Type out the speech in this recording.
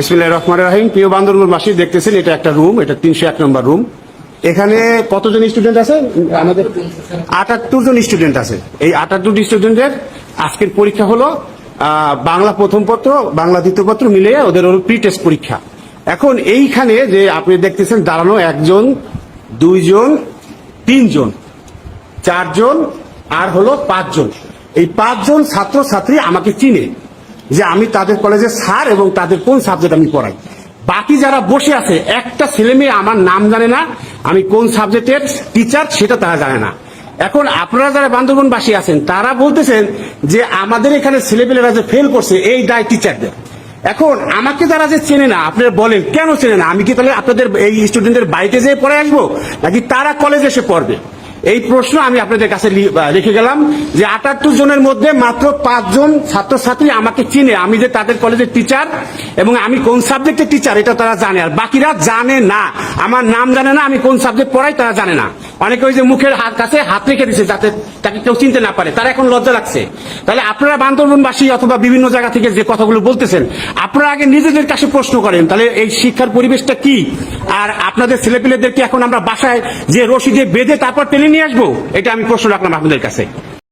বিসমিল্লাহির রহমানির রহিম। প্রিয় বান্দরবানবাসী, দেখতেছেন এটা একটা রুম, এটা 301 নম্বর রুম। এখানে কতজন স্টুডেন্ট আছে? আমাদের 78 জন স্টুডেন্ট আছে। এই 78 স্টুডেন্টের আজকের পরীক্ষা হলো বাংলা প্রথম পত্র, বাংলা দ্বিতীয় পত্র মিলিয়ে ওদের হলো প্রি টেস্ট পরীক্ষা। এখন এইখানে যে আপনি দেখতেছেন দাঁড়ানো, একজন, দুইজন, তিনজন, চারজন, আর হলো পাঁচজন। এই পাঁচজন ছাত্র ছাত্রী আমাকে চিনে যে আমি তাদের কলেজের স্যার এবং তাদের কোন সাবজেক্ট আমি পড়াই। বাকি যারা বসে আছে, একটা ছেলে মেয়ে আমার নাম জানে না, আমি কোন সাবজেক্টের টিচার সেটা তারা জানে না। এখন আপনারা যারা বান্দরবানবাসী আছেন তারা বলতেছেন যে আমাদের এখানে ছেলেপেলেরা যে ফেল করছে এই দায় টিচারদের। এখন আমাকে যারা যে চেনে না, আপনারা বলেন কেন চেনে না? আমি কি তাহলে আপনাদের এই স্টুডেন্টদের বাড়িতে যেয়ে পড়ে আসবো, নাকি তারা কলেজে এসে পড়বে? এই প্রশ্ন আমি আপনাদের কাছে রেখে গেলাম যে 78 জনের মধ্যে মাত্র 5 জন ছাত্রছাত্রী আমাকে চিনে, আমি যে তাদের কলেজের টিচার এবং আমি কোন সাবজেক্টের টিচার এটা তারা জানে, আর বাকিরা জানে না। আমার নাম জানে না, আমি কোন সাবজেক্ট পড়াই তারা জানে না। অনেকে ওই যে মুখের কাছে হাত রেখে দিচ্ছে যাতে তাকে কেউ চিনতে না পারে, তারা এখন লজ্জা লাগছে। তাহলে আপনারা বান্দরবানবাসী অথবা বিভিন্ন জায়গা থেকে যে কথাগুলো বলতেছেন, আপনারা আগে নিজেদের কাছে প্রশ্ন করেন তাহলে এই শিক্ষার পরিবেশটা কি। আর আপনাদের ছেলেপেলেদেরকে এখন আমরা বাসায় যে রশি দিয়ে বেঁধে তারপর টেনে নিয়ে আসবো, এটা আমি প্রশ্ন রাখলাম আপনাদের কাছে।